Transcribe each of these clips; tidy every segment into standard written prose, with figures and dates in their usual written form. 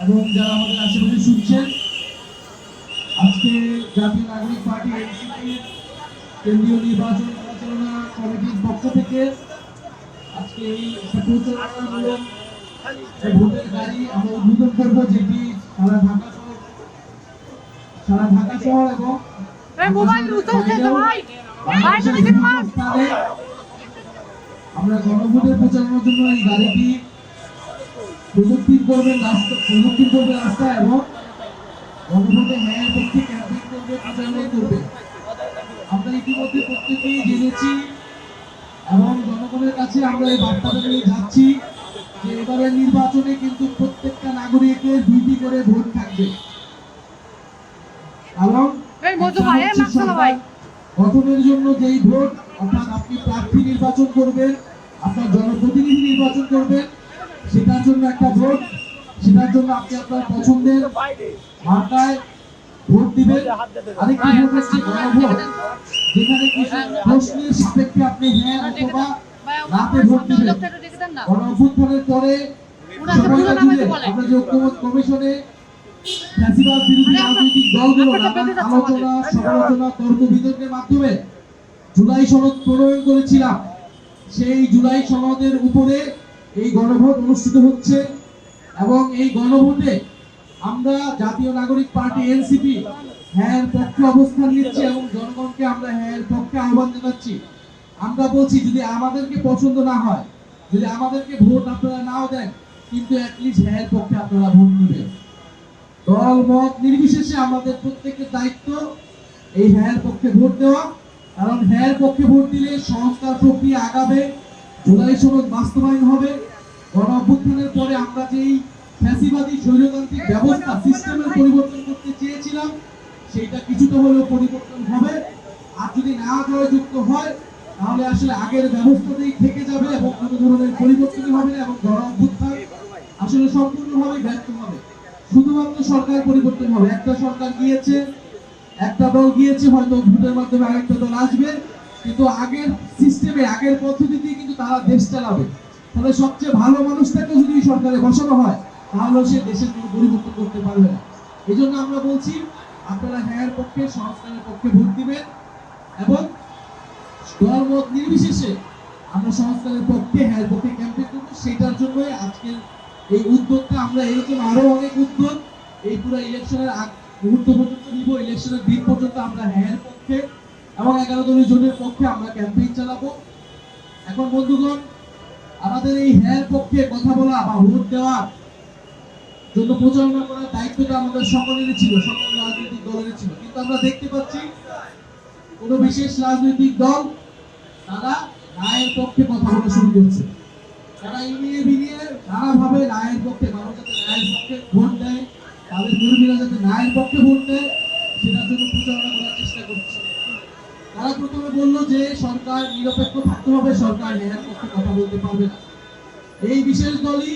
এবং যারা আমাদের আশেপাশে শুনছেন, আজকে জাতীয় নাগরিক পার্টি এনসিপির কেন্দ্রীয় নির্বাচন পরিচালনা কমিটির পক্ষ থেকে আজকে এই প্রচারণামূলক ভোটের গাড়ি আমরা উদ্বোধন করবো, যেটি সারা ঢাকা শহর এবং আমরা গণভোটের প্রচারণার জন্য এই গাড়িটি প্রযুক্তির করবে রাস্তা এবং গণভোটে হ্যাঁ পক্ষে ক্যাম্পেইন করবে, প্রচারণা করবে। আমরা ইতিমধ্যে প্রত্যেকেই জেনেছি এবং জনগণের কাছে আমরা এই বার্তাটা নিয়ে যাচ্ছি যে এবারের নির্বাচনে কিন্তু প্রত্যেকটা নাগরিকের 2টি করে ভোট থাকবে। এবং গঠনের জন্য যেই ভোট, অর্থাৎ আপনি প্রার্থী নির্বাচন করবেন, আপনার জনপ্রতিনিধি নির্বাচন করবেন, সেটার জন্য একটা ভোট, সেটার জন্য আপনি আপনার পছন্দের মার্কায় ভোট দিবেন। আরেকটি ভোট হচ্ছে গণভোট, যেখানে কিছু প্রশ্নের সাপেক্ষে আপনি হ্যাঁ অথবা নাতে ভোট দিবেন। গণঅভ্যুত্থানের পরে আমরা যে ঐক্যমত্য কমিশনে ফ্যাসিবাদ বিরোধী রাজনৈতিক দলগুলো নানান আলোচনা, সমালোচনা, তর্ক বিতর্কের মাধ্যমে জুলাই সনদ প্রণয়ন করেছিলাম। সেই জুলাই সনদের উপরে এই গণভোট অনুষ্ঠিত হচ্ছে এবং এই গণভোটে আমরা জাতীয় নাগরিক পার্টি এনসিপি হ্যাঁ পক্ষে অবস্থান নিচ্ছি এবং জনগণকে আমরা হ্যাঁ পক্ষে আহ্বান জানাচ্ছি। আমরা বলছি, যদি আমাদেরকে পছন্দ না হয়, যদি আমাদেরকে ভোট আপনারা নাও দেন, কিন্তু অ্যাটলিস্ট হ্যাঁ পক্ষে আপনারা ভোট দিবেন। দল মত নির্বিশেষে আমাদের প্রত্যেকের দায়িত্ব এই হ্যাঁ পক্ষে ভোট দেওয়া, কারণ হ্যাঁ পক্ষে ভোট দিলে সংস্কার প্রক্রিয়া আগাবে, জুলাই সনদ বাস্তবায়ন হবে। গণ অভ্যুত্থানের পরে আমরা যেই ফ্যাসিবাদী স্বৈরতান্ত্রিক ব্যবস্থা সিস্টেমের পরিবর্তন করতে চেয়েছিলাম, সেইটা কিছুটা হলেও পরিবর্তন হবে। আর যদি না জয়যুক্ত হয়, তাহলে আসলে আগের ব্যবস্থাতেই থেকে যাবে এবং কোনো ধরনের পরিবর্তন হবে না এবং গণ অভ্যুত্থান আসলে সম্পূর্ণভাবে ব্যর্থ হবে। শুধুমাত্র সরকার পরিবর্তন হবে। একটা সরকার গিয়েছে, একটা দল গিয়েছে, হয়তো ভোটের মাধ্যমে আরেকটা দল আসবে, কিন্তু আগের সিস্টেমে, আগের পদ্ধতিতেই কিন্তু তারা দেশ চালাবে। তাহলে সবচেয়ে ভালো মানুষটাকে যদি সরকারে বসানো হয়, তাহলে সে দেশের কোনো পরিবর্তন করতে পারবে না। এই জন্য আমরা বলছি, আপনারা হ্যাঁ পক্ষে, সংস্কারের পক্ষে ভোট দিবেন এবং দলমত নির্বিশেষে আমরা সংস্কারের পক্ষে, হ্যাঁ পক্ষে ক্যাম্পেইন করবো। সেটার জন্যই আজকের এই উদ্যোগটা। আমরা এরকম আরো অনেক উদ্যোগ এই পুরো ইলেকশনের মুহূর্ত পর্যন্ত নিব। ইলেকশনের দিন পর্যন্ত আমরা হ্যাঁ পক্ষে এবং 11 জনের পক্ষে আমরা ক্যাম্পেইন চালাবো। এখন বন্ধুগণ, আমাদের এই হ্যাঁ পক্ষে কথা বলা বা ভোট দেওয়ার জন্য প্রচারণা করার দায়িত্বটা আমাদের সকলেরই ছিল, সকল রাজনৈতিক দলেরই ছিল। কিন্তু আমরা দেখতে পাচ্ছি কোন বিশেষ রাজনৈতিক দল তারা রায়ের পক্ষে কথা বলা শুরু করছে। তারা ইনিয়ে বিনিয়ে নানাভাবে রায়ের পক্ষে, মানুষ যাতে রায়ের পক্ষে ভোট দেয়, তাদের কর্মীরা যাতে রায়ের পক্ষে ভোট দেয়, সেটার জন্য প্রচারণা করার চেষ্টা করছে। তারা প্রথমে বললো যে সরকার নিরপেক্ষ থাকতে হবে, সরকার ন্যায়ের পক্ষে কথা বলতে পারবে না। এই বিশেষ দলই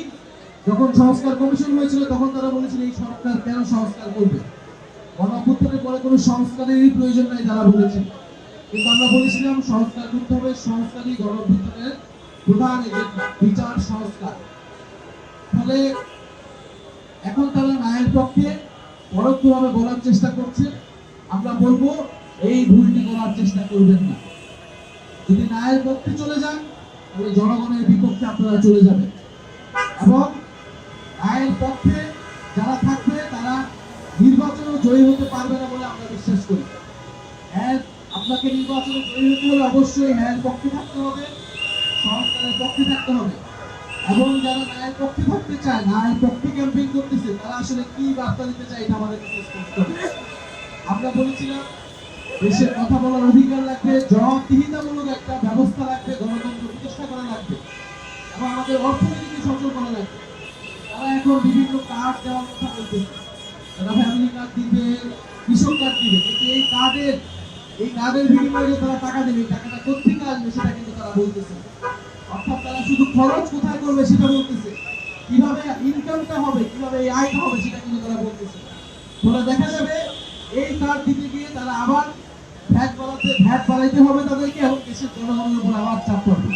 যখন সংস্কার কমিশন হয়েছিল, তখন তারা বলেছিল এই সরকার কেন সংস্কার করবে, গণঅভ্যুত্থানের পরে কোনো সংস্কারেরই প্রয়োজন নাই তারা বলেছিল। কিন্তু আমরা বলেছিলাম সংস্কার করতে হবে, সংস্কারই গণঅভ্যুত্থানের প্রধান এজেন্ডা, বিচার সংস্কার। ফলে এখন তারা ন্যায়ের পক্ষে পরোক্ষভাবে বলার চেষ্টা করছে। আমরা বলবো এই ভুলটি করার চেষ্টা করবেন না। যদি ন্যায়ের পক্ষে চলে যান, তাহলে জনগণের বিপক্ষে আপনারা চলে যাবেন এবং ন্যায়ের পক্ষে যারা থাকবে তারা নির্বাচনে জয়ী হতে পারবে না বলে আমরা বিশ্বাস করি। হ্যাঁ, আপনাকে নির্বাচনে জয়ী হতে হলে অবশ্যই হ্যাঁ পক্ষে থাকতে হবে, সংস্কারের পক্ষে থাকতে হবে এবং যারা ন্যায়ের পক্ষে থাকতে চায়, ন্যায়ের পক্ষে ক্যাম্পেইন করতেছে, তারা আসলে কি বার্তা দিতে চায় এটা আমাদের কাছে স্পষ্ট। আমরা বলেছিলাম দেশের কথা বলার অধিকার লাগবে, জবাবদিহিতামূলক একটা ব্যবস্থা লাগবে, গণতন্ত্র প্রতিষ্ঠা করা লাগবে এবং আমাদের অর্থনীতিকে সচল করা লাগবে। তারা এখন বিভিন্ন কার্ড দেওয়ার কথা বলতেছে, তারা ফ্যামিলি কার্ড দিবে, কৃষক কার্ড দিবে, কিন্তু এই কার্ডের বিনিময়ে তারা টাকা দেবে, টাকাটা কোথেকে আসবে সেটা কিন্তু তারা বলতেছে। অর্থাৎ তারা শুধু খরচ কোথায় করবে সেটা বলতেছে, কিভাবে ইনকামটা হবে, কিভাবে এই আয়টা হবে সেটা কিন্তু তারা বলতেছে। ফলে দেখা যাবে এই কার্ড দিতে গিয়ে তারা আবার ভ্যাট বাড়াইতে হবে তাদেরকে এবং দেশের জনগণের উপর আবার চাপ পড়বে।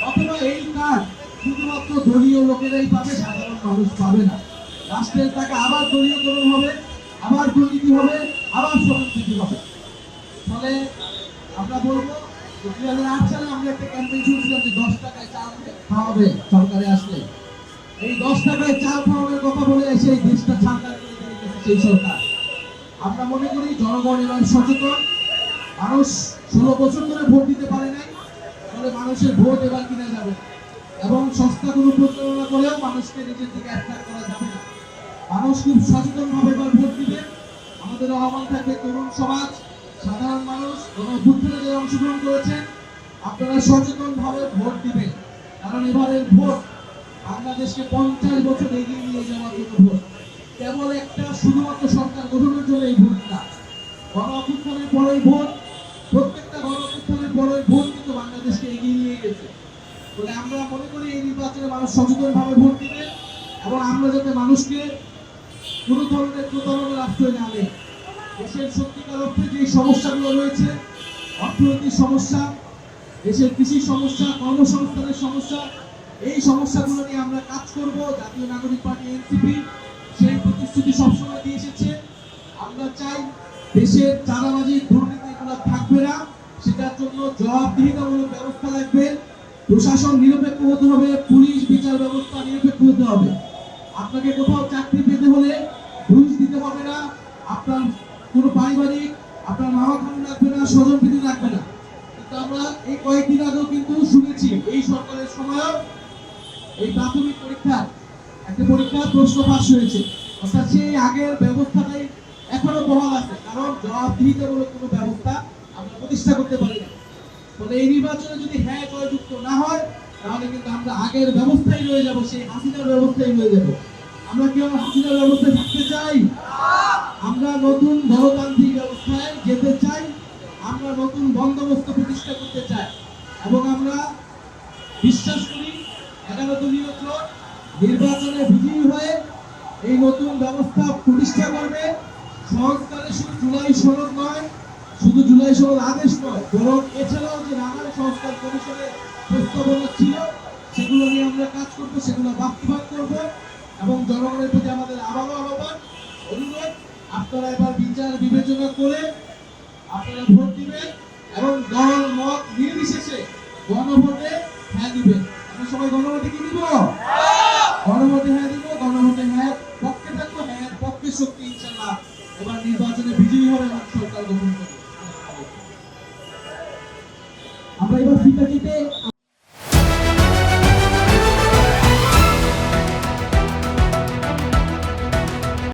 অথবা এই কার্ড শুধুমাত্র দলীয় লোকেরাই পাবে, সাধারণ মানুষ পাবে না। রাষ্ট্রের টাকা আবার দলীয়করণ হবে, আবার দুর্নীতি হবে, আবার স্বজনপ্রীতি হবে। ফলে আমরা বলবো 2008 সালে আমরা একটা ক্যাম্পেইন শুরুছিলাম যে 10 টাকায় চাল খাওয়াবে সরকারে আসলে। এই 10 টাকায় চাল খাওয়ানোর কথা বলে এসে এই দেশটা ছাড়খাড় করে দিয়েছে সেই সরকার। আমরা মনে করি জনগণ এবার সচেতন, মানুষ 16 বছর ধরে ভোট দিতে পারে নাই, ফলে মানুষের ভোট এবার কিনা যাবে এবং সস্তা কোনো প্রচারণা করেও মানুষকে নিজের দিকে অ্যাট্রাক্ট করা যাবে না। মানুষ খুব সচেতন ভাবে এবার ভোট দিবে। আমাদের আহ্বান থাকবে তরুণ সমাজ, সাধারণ মানুষ, গণঅভ্যুত্থানে যারা অংশগ্রহণ করেছেন, আপনারা সচেতন ভাবে ভোট দিবেন, কারণ এবারের ভোট বাংলাদেশকে 50 বছর এগিয়ে নিয়ে যাওয়ার জন্য ভোট। কেবল একটা শুধুমাত্র সরকার গঠনের জন্য এই ভোটটা, গণঅভ্যুত্থানের পরের ভোট, প্রত্যেকটা গণঅভ্যুত্থানের পরের ভোট কিন্তু বাংলাদেশকে এগিয়ে নিয়ে গেছে। বলে আমরা মনে করি এই নির্বাচনে মানুষ সচেতন ভাবে ভোট দিবে এবং আমরা যাতে মানুষকে কোনো ধরনের প্রতারণার আশ্রয় না নেই। দেশের সত্যিকার অর্থে যে সমস্যাগুলো রয়েছে, অর্থনৈতিক সমস্যা, দেশের কৃষি সমস্যা, কর্মসংস্থানের সমস্যা, এই সমস্যাগুলো নিয়ে আমরা কাজ করব। জাতীয় নাগরিক পার্টি এনসিপি সেই প্রতিশ্রুতি সবসময় দিয়ে এসেছে। আমরা চাই দেশের চাঁদাবাজি, দুর্নীতি এগুলো থাকবে না, সেটার জন্য জবাবদিহিতামূলক ব্যবস্থা লাগবে। প্রশাসন নিরপেক্ষ হতে হবে, পুলিশ বিচার ব্যবস্থা নিরপেক্ষ হতে হবে। আপনাকে কোথাও চাকরি পেতে হলে ঘুষ দিতে হবে না, আপনার কোনো পারিবারিক আপনার মামা খানু লাগবে না, স্বজনপ্রীতি লাগবে না। কিন্তু আমরা এই কয়েকদিন আগেও কিন্তু শুনেছি এই সরকারের সময়ও এই প্রাথমিক পরীক্ষার একটা পরীক্ষার প্রশ্ন ফাঁস হয়েছে, অর্থাৎ সেই আগের ব্যবস্থাটাই এখনো বহাল আছে, কারণ জবাবদিহিতামূলক কোনো ব্যবস্থা আমরা প্রতিষ্ঠা করতে পারি না। ফলে এই নির্বাচনে যদি হ্যাঁ জয়যুক্ত না হয়, তাহলে কিন্তু আমরা আগের ব্যবস্থায় রয়ে যাব, সেই হাসিনার ব্যবস্থায় রয়ে যাব। আমরা কি হাসিনার ব্যবস্থায় থাকতে চাই? আমরা নতুন গণতান্ত্রিক ব্যবস্থায় যেতে চাই, আমরা নতুন বন্দোবস্ত প্রতিষ্ঠা করতে চাই এবং আমরা বিশ্বাস করি 11 দলীয় জোট নির্বাচনে বিজয়ী হয়ে এই নতুন ব্যবস্থা প্রতিষ্ঠা করবে। সংস্কারে শুধু জুলাই সনদ নয়, শুধু জুলাই সনদ আদেশ নয়, বরং এছাড়াও যে নানান সংস্কার কমিশনের প্রস্তাবনা ছিল সেগুলো নিয়ে আমরা কাজ করবো, সেগুলো বাস্তবায়ন করব এবং জনগণের প্রতি আমাদের আবারও আহ্বান, অনুরোধ, আপনারা এবার বিচার বিবেচনা করে আপনারা ভোট দিবেন এবং দল মত নির্বিশেষে গণভোটে হ্যাঁ দিবেন। আমরা সবাই গণভোটে কি দিব? গণভোটে হ্যাঁ দিব।